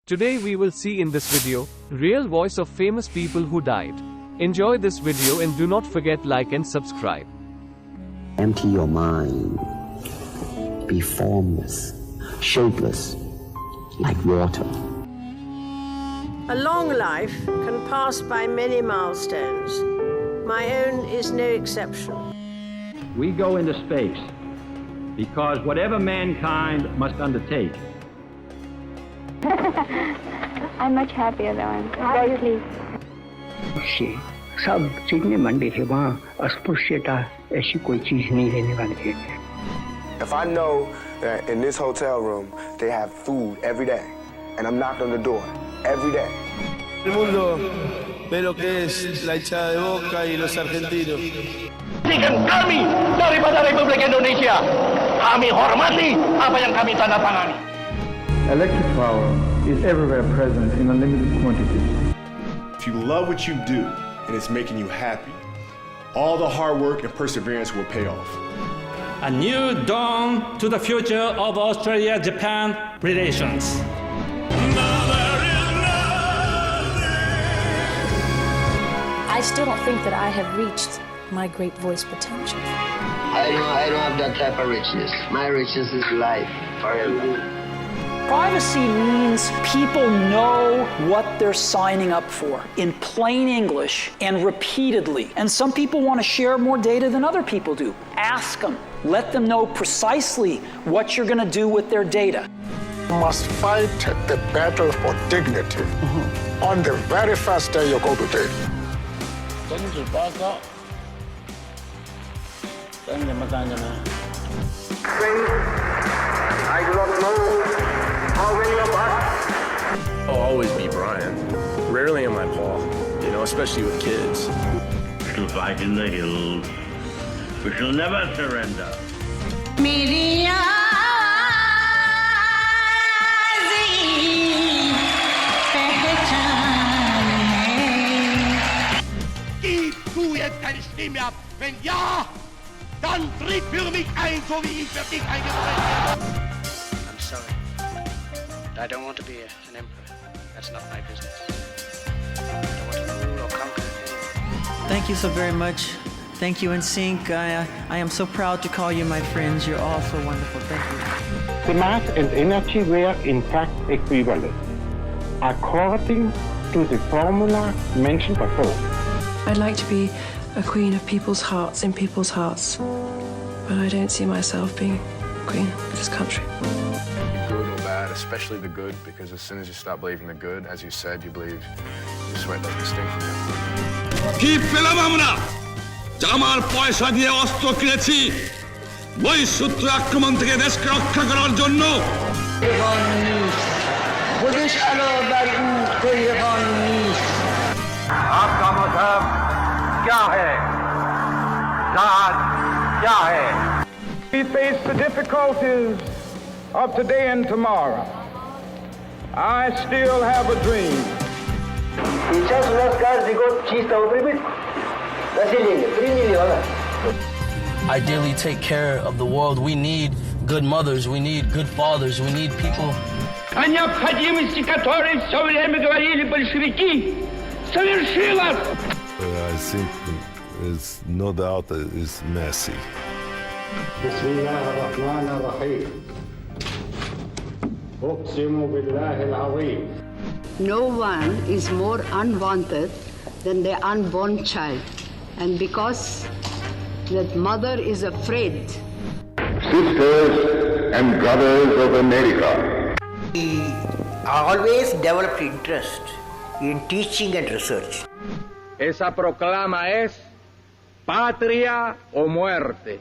Today we will see in this video, real voice of famous people who died. Enjoy this video and do not forget like and subscribe. Empty your mind. Be formless, shapeless, like water. A long life can pass by many milestones. My own is no exception. We go into space because whatever mankind must undertake. I'm much happier though. I'm very pleased. सब चीज में मंडी है वहाँ अस्पृश्यता ऐसी कोई चीज नहीं रहने वाली है. If I know that in this hotel room they have food every day, and I'm knocking on the door every day. El mundo ve lo que es la hinchada de Boca y los argentinos. Kami daripada Republik Indonesia, kami hormati apa yang kami tanda tangani. Electric power is everywhere present in unlimited quantities. If you love what you do and it's making you happy, all the hard work and perseverance will pay off. A new dawn to the future of Australia-Japan relations. I still don't think that I have reached my great voice potential. I don't have that type of richness. My richness is life forever. Privacy means people know what they're signing up for in plain English and repeatedly. And some people want to share more data than other people do. Ask them. Let them know precisely what you're going to do with their data. You must fight the battle for dignity on the very first day you go to jail. I do not know how many of us. I'll always be Brian. Rarely am I Paul, especially with kids. To fight in the hills. We shall never surrender. Gib du jetzt keine Stimme ab. Wenn ja, dann tritt für mich ein, so wie ich für dich eingetreten werde. I'm sorry. I don't want to be an emperor. That's not my business. I don't want to rule or conquer anyone. Thank you so very much. Thank you, NSYNC. I am so proud to call you my friends. You're all so wonderful. Thank you. The mass and energy were in fact equivalent, according to the formula mentioned before. I'd like to be a queen of people's hearts, in people's hearts. But I don't see myself being queen of this country. Good or bad, especially the good, because as soon as you stop believing the good, as you said, you believe your sweat doesn't stink from it. কি পেলাম আমরা জামার পয়সা দিয়ে অস্ত্র কিনেছি বই সূত্র আক্রমণ থেকে দেশকে রক্ষা করার জন্য आपका मजहब क्या है? God क्या है? We face the difficulties of today and tomorrow. I still have a dream. Сейчас у нас каждый год чистого прибытка. Население приняли. Ideally take care of the world. We need good mothers, we need good fathers, we need people. О необходимости которой все время говорили большевики, совершилась. I think it's no doubt that it's messy. No one is more unwanted than the unborn child. And because that mother is afraid. Sisters and brothers of America. We always developed interest in teaching and research. Esa proclama es patria o muerte.